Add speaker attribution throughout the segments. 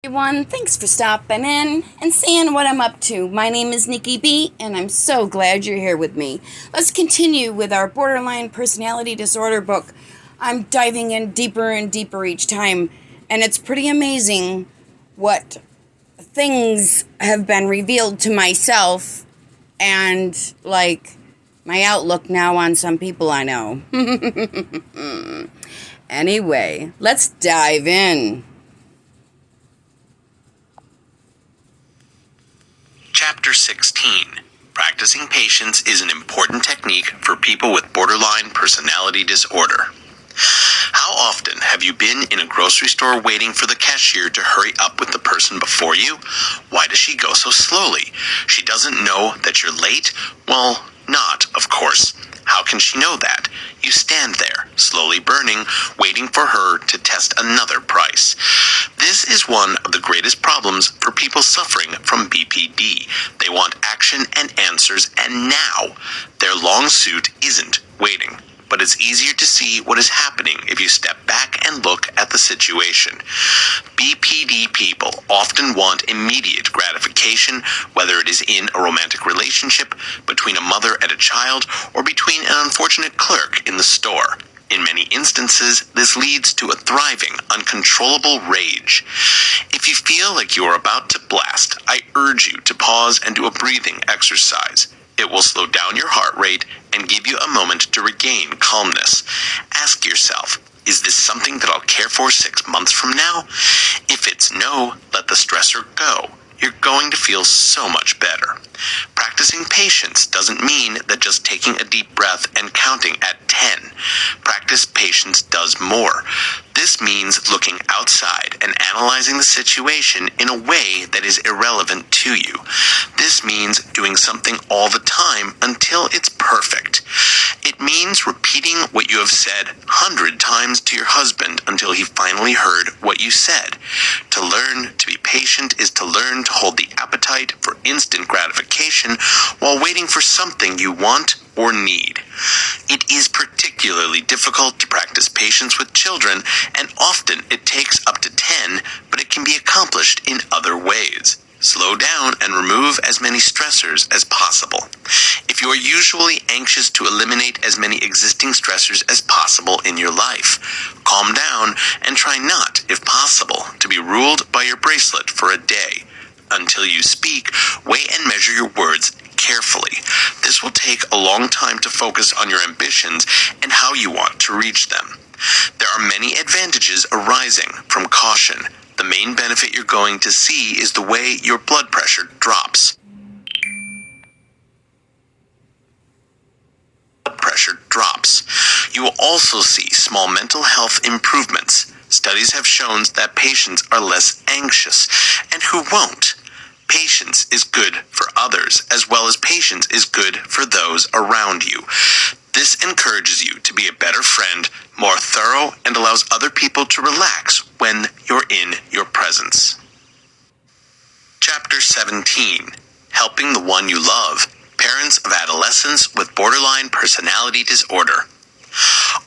Speaker 1: Everyone, thanks for stopping in and seeing what I'm up to. My name is Nikki B, and I'm so glad you're here with me. Let's continue with our borderline personality disorder book. I'm diving in deeper and deeper each time, and it's pretty amazing what things have been revealed to myself and, my outlook now on some people I know. Anyway, let's dive in.
Speaker 2: Chapter 16. Practicing patience is an important technique for people with borderline personality disorder. How often have you been in a grocery store waiting for the cashier to hurry up with the person before you? Why does she go so slowly? She doesn't know that you're late? Well, not, of course. How can she know that? You stand there, slowly burning, waiting for her to test another price. This is one of the greatest problems for people suffering from BPD. They want action and answers, and now. Their long suit isn't waiting. But it's easier to see what is happening if you step back and look at the situation. BPD people often want immediate gratification, whether it is in a romantic relationship, between a mother and a child, or between an unfortunate clerk in the store. In many instances, this leads to a thriving, uncontrollable rage. If you feel like you are about to blast, I urge you to pause and do a breathing exercise. It will slow down your heart rate and give you a moment to regain calmness. Ask yourself, is this something that I'll care for 6 months from now? If it's no, let the stressor go. You're going to feel so much better. Practicing patience doesn't mean that just taking a deep breath and counting at 10. Practice patience does more. This means looking outside and analyzing the situation in a way that is irrelevant to you. This means doing something all the time until it's perfect. It means repeating what you have said 100 times to your husband until he finally heard what you said. To learn to be patient is to learn to hold the appetite for instant gratification while waiting for something you want or need. It is particularly difficult to practice patience with children, and often it takes up to 10, but it can be accomplished in other ways. Slow down and remove as many stressors as possible. If you are usually anxious to eliminate as many existing stressors as possible in your life, calm down and try not, if possible, to be ruled by your bracelet for a day. Until you speak, weigh and measure your words carefully. This will take a long time to focus on your ambitions and how you want to reach them. There are many advantages arising from caution. The main benefit you're going to see is the way your blood pressure drops. You will also see small mental health improvements. Studies have shown that patients are less anxious, and who won't? Patience is good for others, as well as patience is good for those around you. This encourages you to be a better friend, more thorough, and allows other people to relax when you're in your presence. Chapter 17. Helping the one you love. Parents of adolescents with borderline personality disorder.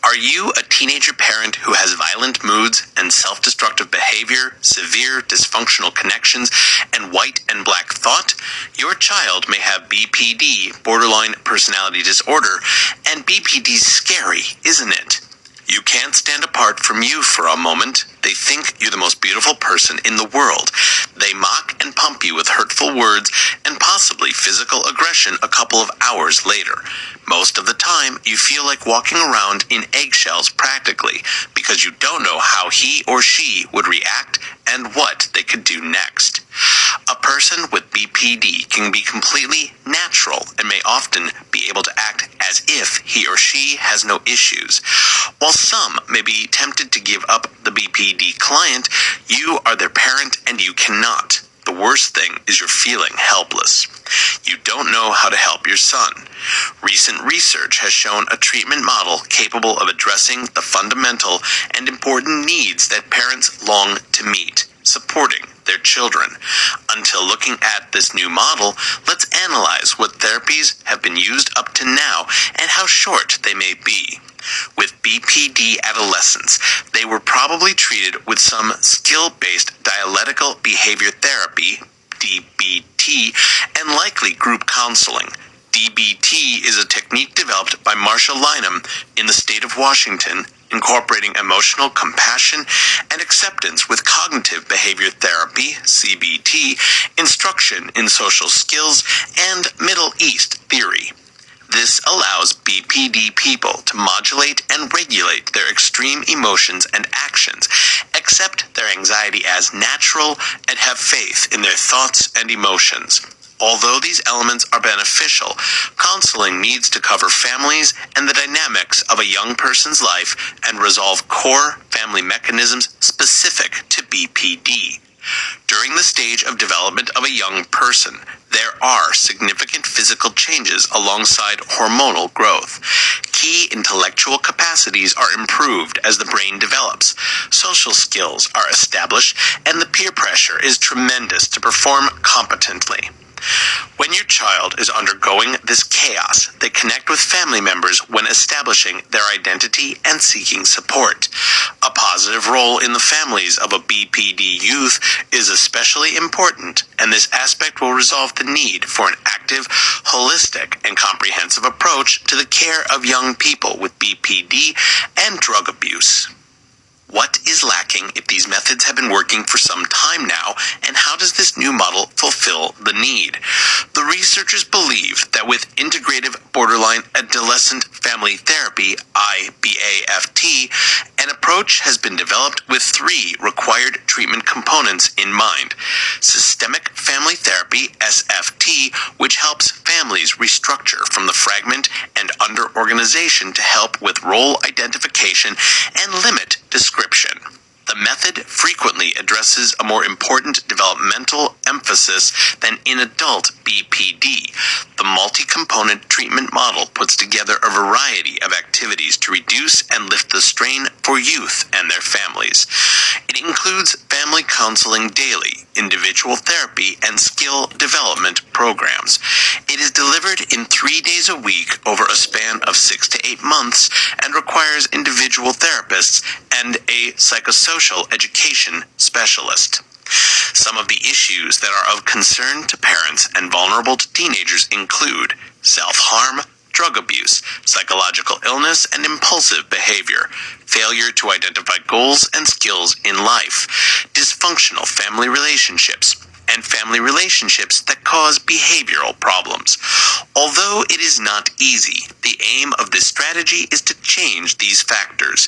Speaker 2: Are you a teenager parent who has violent moods and self-destructive behavior, severe dysfunctional connections, and white and black thought? Your child may have BPD, borderline personality disorder, and BPD's scary, isn't it? You can't stand apart from you for a moment. They think you're the most beautiful person in the world. They mock and pump you with hurtful words and possibly physical aggression a couple of hours later. Most of the time, you feel like walking around in eggshells practically because you don't know how he or she would react and what they could do next. A person with BPD can be completely natural and may often be able to act as if he or she has no issues. While some may be tempted to give up the BPD client, you are their parent and you cannot. The worst thing is you're feeling helpless. You don't know how to help your son. Recent research has shown a treatment model capable of addressing the fundamental and important needs that parents long to meet, supporting their children. Until looking at this new model, let's analyze what therapies have been used up to now and how short they may be. With BPD adolescents, they were probably treated with some skill-based dialectical behavior therapy, DBT, and likely group counseling. DBT is a technique developed by Marsha Lynham in the state of Washington, incorporating emotional compassion and acceptance with cognitive behavior therapy, CBT, instruction in social skills, and Middle East theory. This allows BPD people to modulate and regulate their extreme emotions and actions, accept their anxiety as natural, and have faith in their thoughts and emotions. Although these elements are beneficial, counseling needs to cover families and the dynamics of a young person's life and resolve core family mechanisms specific to BPD. During the stage of development of a young person, there are significant physical changes alongside hormonal growth. Key intellectual capacities are improved as the brain develops. Social skills are established, and the peer pressure is tremendous to perform competently. When your child is undergoing this chaos, they connect with family members when establishing their identity and seeking support. A positive role in the families of a BPD youth is especially important, and this aspect will resolve the need for an active, holistic, and comprehensive approach to the care of young people with BPD and drug abuse. What is lacking if these methods have been working for some time now, and how does this new model fulfill the need? The researchers believe that with integrative borderline adolescent family therapy, IBAFT, an approach has been developed with 3 required treatment components in mind. Systemic family therapy, SFT, which helps families restructure from the fragment and under-organization to help with role identification and limit description. The method frequently addresses a more important developmental emphasis than in adult BPD. The multi-component treatment model puts together a variety of activities to reduce and lift the strain for youth and their families. It includes family counseling daily, individual therapy, and skill development programs. It is delivered in 3 days a week over a span of 6 to 8 months and requires individual therapists and a psychosocial education specialist. Some of the issues that are of concern to parents and vulnerable to teenagers include self-harm, drug abuse, psychological illness, and impulsive behavior, failure to identify goals and skills in life, dysfunctional family relationships, and family relationships that cause behavioral problems. Although it is not easy, the aim of this strategy is to change these factors.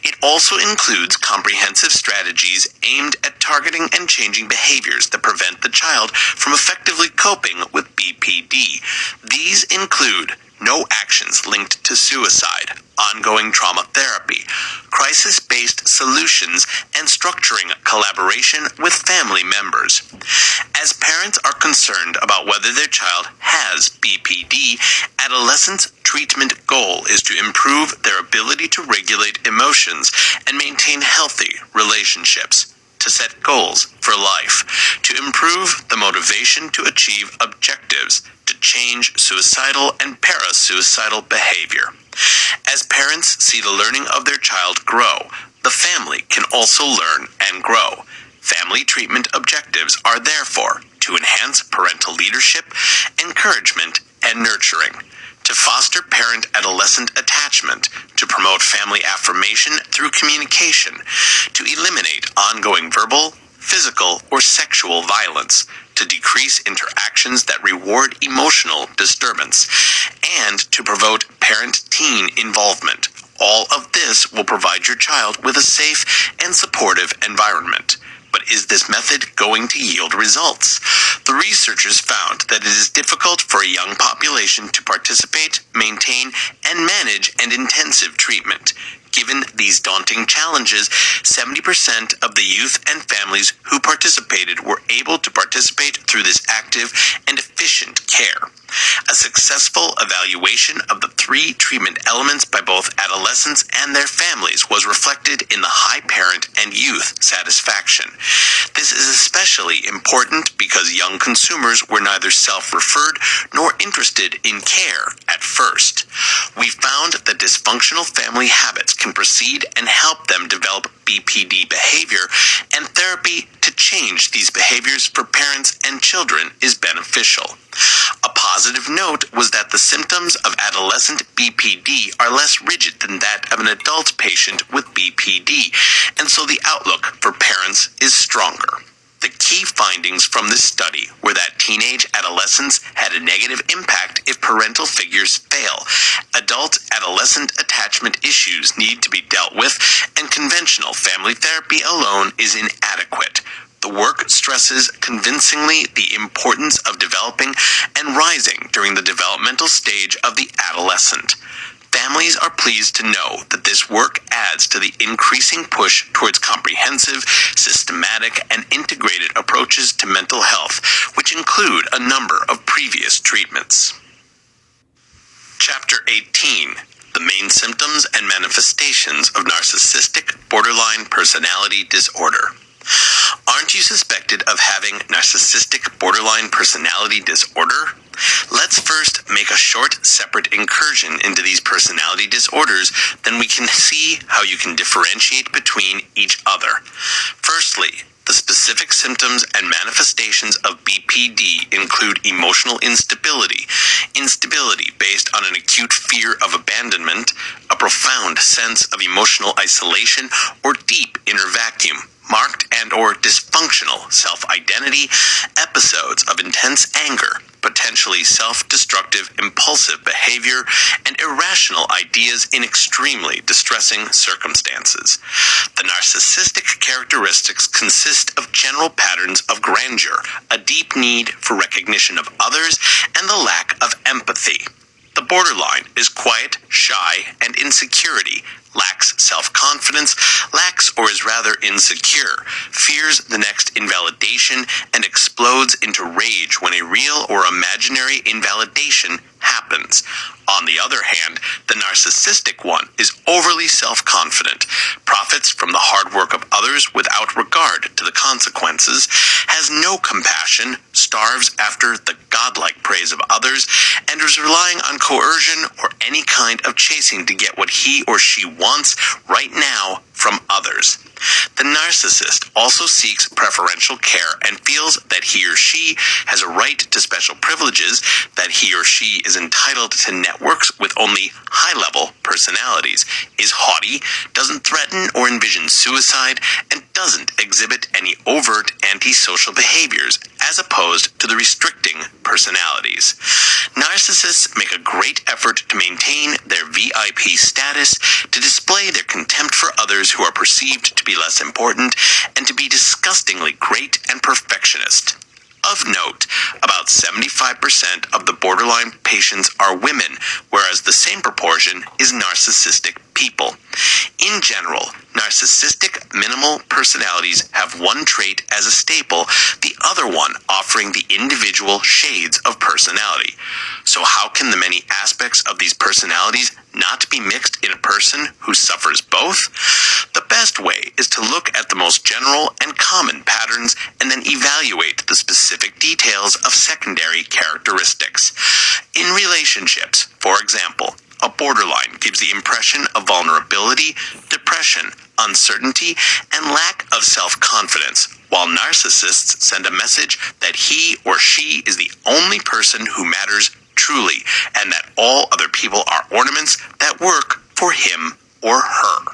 Speaker 2: It also includes comprehensive strategies aimed at targeting and changing behaviors that prevent the child from effectively coping with BPD. These include no actions linked to suicide, ongoing trauma therapy, crisis-based solutions, and structuring collaboration with family members. As parents are concerned about whether their child has BPD, adolescents' treatment goal is to improve their ability to regulate emotions and maintain healthy relationships, to set goals for life, to improve the motivation to achieve objectives, to change suicidal and parasuicidal behavior. As parents see the learning of their child grow, the family can also learn and grow. Family treatment objectives are therefore to enhance parental leadership, encouragement, and nurturing, to foster parent-adolescent attachment, to promote family affirmation through communication, to eliminate ongoing verbal, physical, or sexual violence, to decrease interactions that reward emotional disturbance, and to promote parent-teen involvement. All of this will provide your child with a safe and supportive environment. But is this method going to yield results? The researchers found that it is difficult for a young population to participate, maintain, and manage an intensive treatment. Given these daunting challenges, 70% of the youth and families who participated were able to participate through this active and efficient care. A successful evaluation of the 3 treatment elements by both adolescents and their families was reflected in the high parent and youth satisfaction. This is especially especially important because young consumers were neither self-referred nor interested in care at first. We found that dysfunctional family habits can precede and help them develop BPD behavior, and therapy to change these behaviors for parents and children is beneficial. A positive note was that the symptoms of adolescent BPD are less rigid than that of an adult patient with BPD, and so the outlook for parents is stronger. The key findings from this study were that teenage adolescents had a negative impact if parental figures fail. Adult-adolescent attachment issues need to be dealt with, and conventional family therapy alone is inadequate. The work stresses convincingly the importance of developing and rising during the developmental stage of the adolescent. Families are pleased to know that this work adds to the increasing push towards comprehensive, systematic, and integrated approaches to mental health, which include a number of previous treatments. Chapter 18. The main symptoms and manifestations of narcissistic borderline personality disorder. Aren't you suspected of having narcissistic borderline personality disorder? Let's first make a short, separate incursion into these personality disorders, then we can see how you can differentiate between each other. Firstly, the specific symptoms and manifestations of BPD include emotional instability, instability based on an acute fear of abandonment, a profound sense of emotional isolation, or deep inner vacuum, marked and/or dysfunctional self-identity, episodes of intense anger, potentially self-destructive impulsive behavior, and irrational ideas in extremely distressing circumstances. The narcissistic characteristics consist of general patterns of grandeur, a deep need for recognition of others, and the lack of empathy. The borderline is quiet, shy, and insecurity, lacks self-confidence, lacks or is rather insecure, fears the next invalidation, and explodes into rage when a real or imaginary invalidation happens. On the other hand, the narcissistic one is overly self-confident, profits from the hard work of others without regard to the consequences, has no compassion, starves after the godlike praise of others, and is relying on coercion or any kind of chasing to get what he or she wants right now from others. The narcissist also seeks preferential care and feels that he or she has a right to special privileges, that he or she is entitled to networks with only high-level personalities, is haughty, doesn't threaten or envision suicide, and doesn't exhibit any overt antisocial behaviors, as opposed to the restricting personalities. Narcissists make a great effort to maintain their VIP status, to display their contempt for others who are perceived to be less important, and to be disgustingly great and perfectionist. Of note, about 75% of the borderline patients are women, whereas the same proportion is narcissistic people. In general, narcissistic minimal personalities have one trait as a staple, the other one offering the individual shades of personality. So how can the many aspects of these personalities not be mixed in a person who suffers both? The best way is to look at the most general and common patterns and then evaluate the specific details of secondary characteristics. In relationships, for example, a borderline gives the impression of vulnerability, depression, uncertainty, and lack of self-confidence, while narcissists send a message that he or she is the only person who matters truly, and that all other people are ornaments that work for him or her.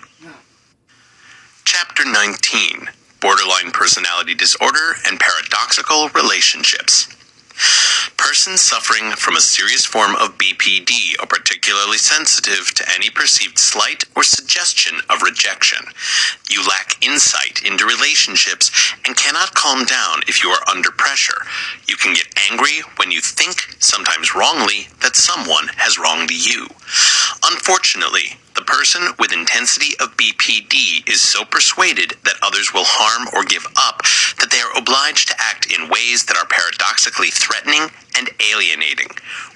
Speaker 2: Chapter 19. Borderline Personality Disorder and Paradoxical Relationships. Persons suffering from a serious form of BPD are particularly sensitive to any perceived slight or suggestion of rejection. You lack insight into relationships and cannot calm down if you are under pressure. You can get angry when you think, sometimes wrongly, that someone has wronged you. Unfortunately, the person with intensity of BPD is so persuaded that others will harm or give up that they are obliged to act in ways that are paradoxically threatening and alienating.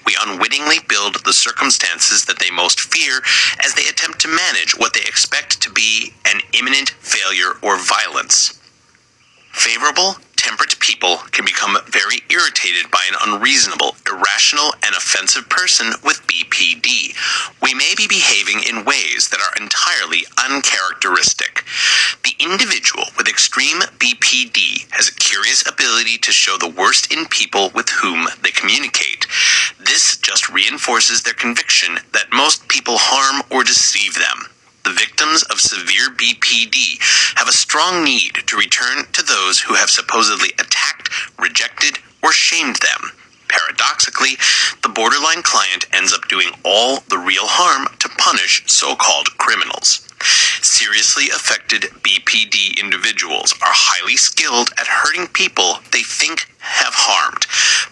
Speaker 2: We unwittingly build the circumstances that they most fear as they attempt to manage what they expect to be an imminent failure or violence. Favorable, temperate people can become very irritated by an unreasonable, irrational, and offensive person with BPD. We may be behaving in ways that are entirely uncharacteristic. The individual with extreme BPD has a curious ability to show the worst in people with whom they communicate. This just reinforces their conviction that most people harm or deceive them. The victims of severe BPD have a strong need to return to those who have supposedly attacked, rejected, or shamed them. Paradoxically, the borderline client ends up doing all the real harm to punish so-called criminals. Seriously affected BPD individuals are highly skilled at hurting people they think have harmed.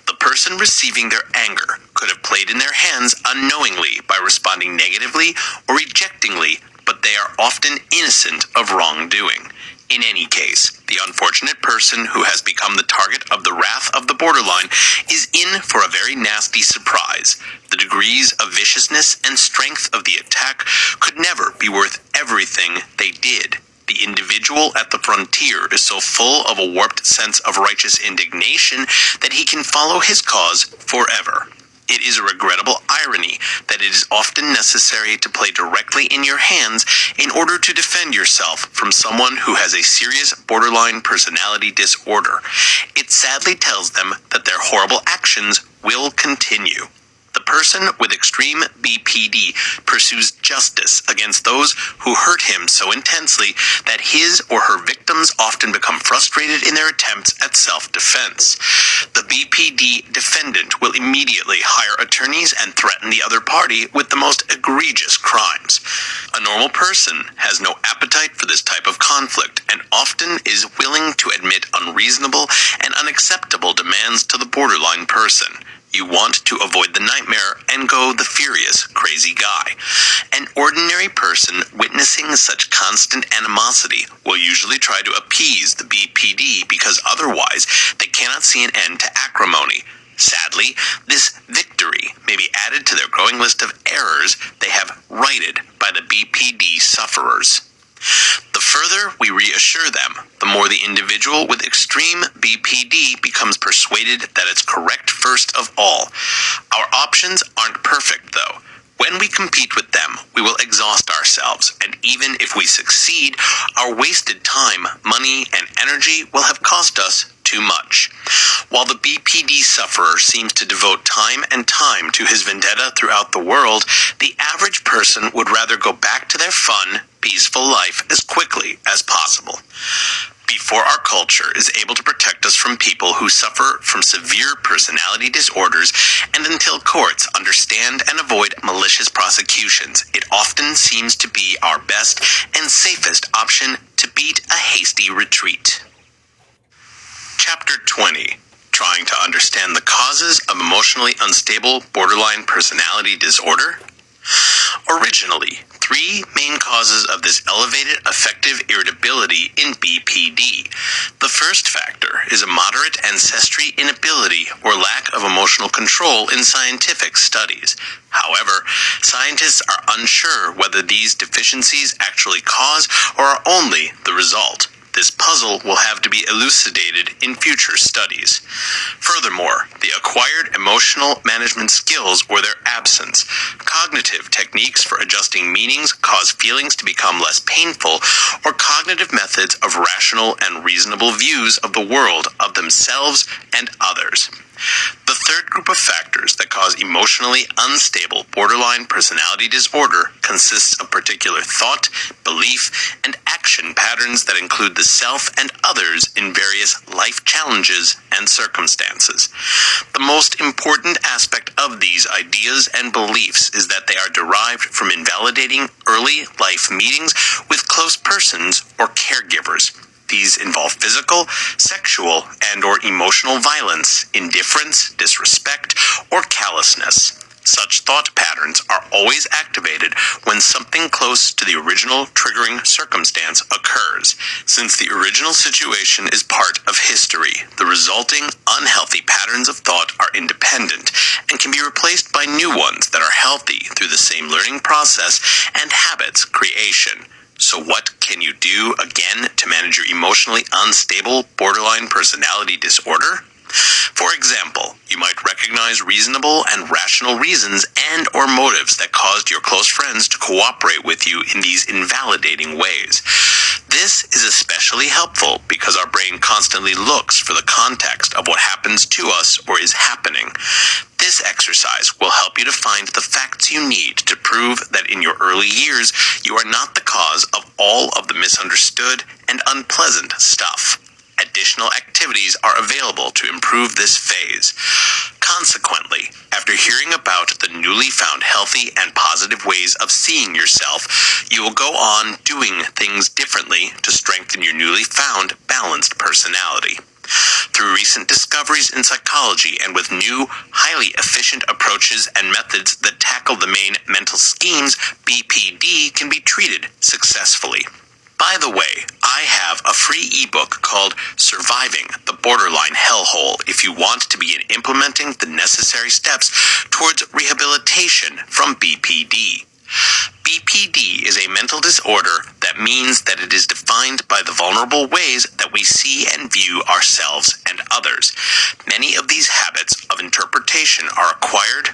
Speaker 2: The person receiving their anger could have played in their hands unknowingly by responding negatively or rejectingly, but they are often innocent of wrongdoing. In any case, the unfortunate person who has become the target of the wrath of the borderline is in for a very nasty surprise. The degrees of viciousness and strength of the attack could never be worth everything they did. The individual at the frontier is so full of a warped sense of righteous indignation that he can follow his cause forever. It is a regrettable irony that it is often necessary to play directly in your hands in order to defend yourself from someone who has a serious borderline personality disorder. It sadly tells them that their horrible actions will continue. The person with extreme BPD pursues justice against those who hurt him so intensely that his or her victims often become frustrated in their attempts at self-defense. The BPD defendant will immediately hire attorneys and threaten the other party with the most egregious crimes. A normal person has no appetite for this type of conflict and often is willing to admit unreasonable and unacceptable demands to the borderline person. You want to avoid the nightmare and go the furious, crazy guy. An ordinary person witnessing such constant animosity will usually try to appease the BPD because otherwise they cannot see an end to acrimony. Sadly, this victory may be added to their growing list of errors they have righted by the BPD sufferers. The further we reassure them, the more the individual with extreme BPD becomes persuaded that it's correct first of all. Our options aren't perfect, though. When we compete with them, we will exhaust ourselves, and even if we succeed, our wasted time, money, and energy will have cost us too much. While the BPD sufferer seems to devote time and time to his vendetta throughout the world, the average person would rather go back to their fun, peaceful life as quickly as possible. Before our culture is able to protect us from people who suffer from severe personality disorders, and until courts understand and avoid malicious prosecutions, it often seems to be our best and safest option to beat a hasty retreat. Chapter 20. Trying to understand the causes of emotionally unstable borderline personality disorder? Originally, three main causes of this elevated affective irritability in BPD. The first factor is a moderate ancestry inability or lack of emotional control in scientific studies. However, scientists are unsure whether these deficiencies actually cause or are only the result. This puzzle will have to be elucidated in future studies. Furthermore, the acquired emotional management skills or their absence, cognitive techniques for adjusting meanings cause feelings to become less painful, or cognitive methods of rational and reasonable views of the world, of themselves and others. The third group of factors that cause emotionally unstable borderline personality disorder consists of particular thought, belief, and action patterns that include the self and others in various life challenges and circumstances. The most important aspect of these ideas and beliefs is that they are derived from invalidating early life meetings with close persons or caregivers. These involve physical, sexual, and or emotional violence, indifference, disrespect, or callousness. Such thought patterns are always activated when something close to the original triggering circumstance occurs. Since the original situation is part of history, the resulting unhealthy patterns of thought are independent and can be replaced by new ones that are healthy through the same learning process and habits creation. So what can you do again to manage your emotionally unstable borderline personality disorder? For example, you might recognize reasonable and rational reasons and or motives that caused your close friends to cooperate with you in these invalidating ways. This is especially helpful because our brain constantly looks for the context of what happens to us or is happening. This exercise will help you to find the facts you need to prove that in your early years, you are not the cause of all of the misunderstood and unpleasant stuff. Additional activities are available to improve this phase. Consequently, after hearing about the newly found healthy and positive ways of seeing yourself, you will go on doing things differently to strengthen your newly found balanced personality. Through recent discoveries in psychology and with new, highly efficient approaches and methods that tackle the main mental schemes, BPD can be treated successfully. By the way, I have a free ebook called Surviving the Borderline Hellhole if you want to begin implementing the necessary steps towards rehabilitation from BPD. BPD is a mental disorder that means that it is defined by the vulnerable ways that we see and view ourselves and others. Many of these habits of interpretation are acquired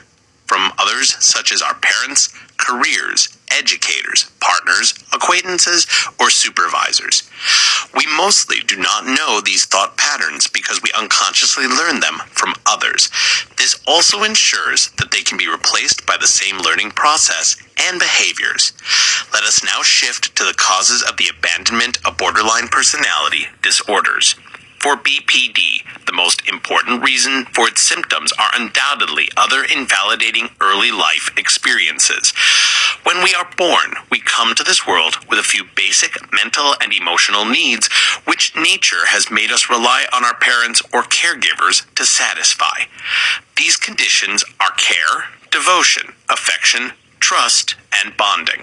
Speaker 2: from others such as our parents, careers, educators, partners, acquaintances, or supervisors. We mostly do not know these thought patterns because we unconsciously learn them from others. This also ensures that they can be replaced by the same learning process and behaviors. Let us now shift to the causes of the abandonment of borderline personality disorders. For BPD, the most important reason for its symptoms are undoubtedly other invalidating early life experiences. When we are born, we come to this world with a few basic mental and emotional needs, which nature has made us rely on our parents or caregivers to satisfy. These conditions are care, devotion, affection, trust, and bonding.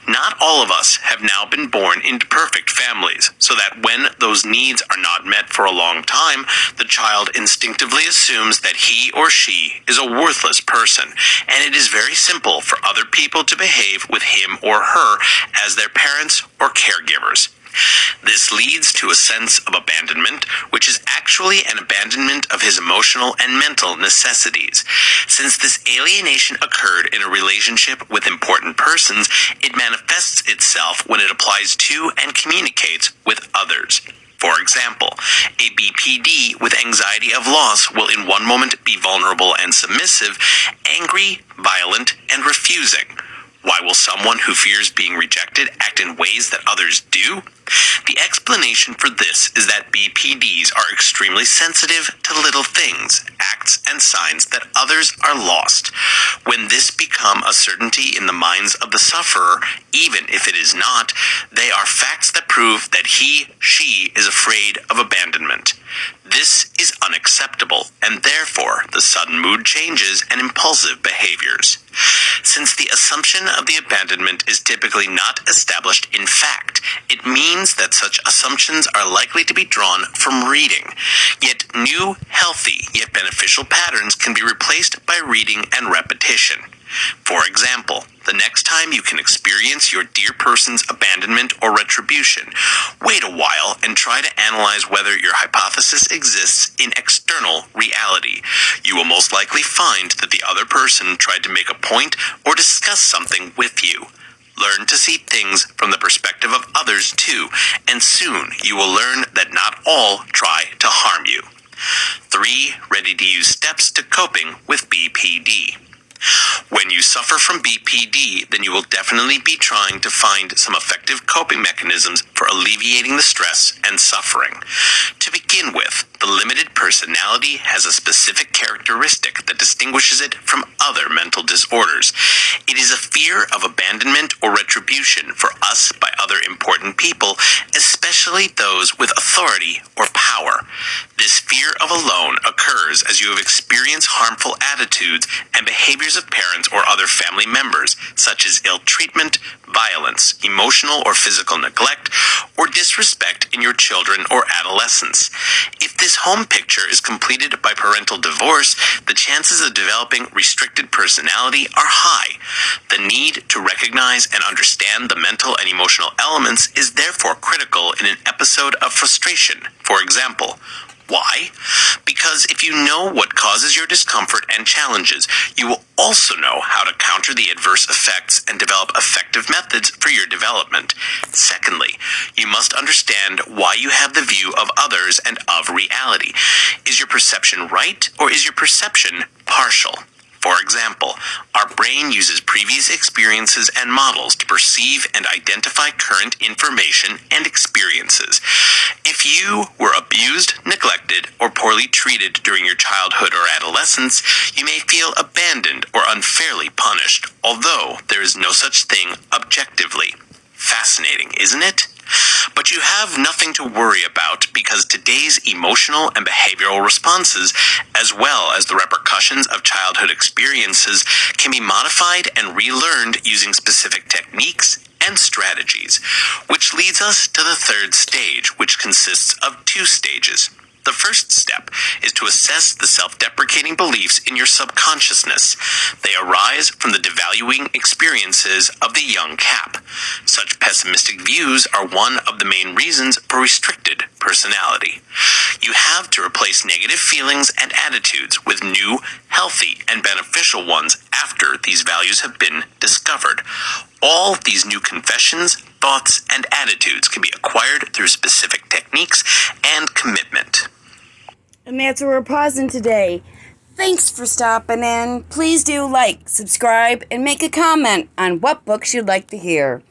Speaker 2: Not all of us have now been born into perfect families, so that when those needs are not met for a long time, the child instinctively assumes that he or she is a worthless person, and it is very simple for other people to behave with him or her as their parents or caregivers. This leads to a sense of abandonment, which is actually an abandonment of his emotional and mental necessities. Since this alienation occurred in a relationship with important persons, it manifests itself when it applies to and communicates with others. For example, a BPD with anxiety of loss will in one moment be vulnerable and submissive, angry, violent, and refusing. Why will someone who fears being rejected act in ways that others do? The explanation for this is that BPDs are extremely sensitive to little things, acts, and signs that others are lost. When this become a certainty in the minds of the sufferer, even if it is not, they are facts that prove that she is afraid of abandonment. This is unacceptable, and therefore the sudden mood changes and impulsive behaviors. Since the assumption of the abandonment is typically not established in fact, it means that such assumptions are likely to be drawn from reading. Yet new, healthy, yet beneficial patterns can be replaced by reading and repetition. For example, the next time you can experience your dear person's abandonment or retribution, wait a while and try to analyze whether your hypothesis exists in external reality. You will most likely find that the other person tried to make a point or discuss something with you. Learn to see things from the perspective of others too, and soon you will learn that not all try to harm you. 3 ready-to-use steps to coping with BPD. When you suffer from BPD, then you will definitely be trying to find some effective coping mechanisms for alleviating the stress and suffering. To begin with, the limited personality has a specific characteristic that distinguishes it from other mental disorders. It is a fear of abandonment or retribution for us by other important people, especially those with authority or power. This fear of alone occurs as you have experienced harmful attitudes and behaviors behaviors of parents or other family members, such as ill treatment, violence, emotional or physical neglect, or disrespect in your children or adolescents. If this home picture is completed by parental divorce, the chances of developing restricted personality are high. The need to recognize and understand the mental and emotional elements is therefore critical in an episode of frustration. For example, why? Because if you know what causes your discomfort and challenges, you will also know how to counter the adverse effects and develop effective methods for your development. Secondly, you must understand why you have the view of others and of reality. Is your perception right, or is your perception partial? For example, our brain uses previous experiences and models to perceive and identify current information and experiences. If you were abused, neglected, or poorly treated during your childhood or adolescence, you may feel abandoned or unfairly punished, although there is no such thing objectively. Fascinating, isn't it? But you have nothing to worry about because today's emotional and behavioral responses, as well as the repercussions of childhood experiences, can be modified and relearned using specific techniques and strategies, which leads us to the third stage, which consists of 2 stages. The first step is to assess the self-deprecating beliefs in your subconsciousness. They arise from the devaluing experiences of the young Cap. Such pessimistic views are one of the main reasons for restricted personality. You have to replace negative feelings and attitudes with new, healthy, and beneficial ones after these values have been discovered. All these new confessions, thoughts, and attitudes can be acquired through specific techniques and commitment.
Speaker 1: And that's where we're pausing today. Thanks for stopping in. Please do like, subscribe, and make a comment on what books you'd like to hear.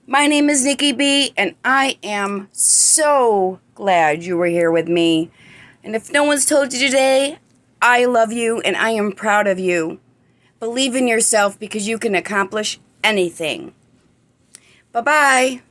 Speaker 1: My name is Nikki B, and I am so glad you were here with me. And if no one's told you today, I love you and I am proud of you. Believe in yourself because you can accomplish anything. Bye-bye.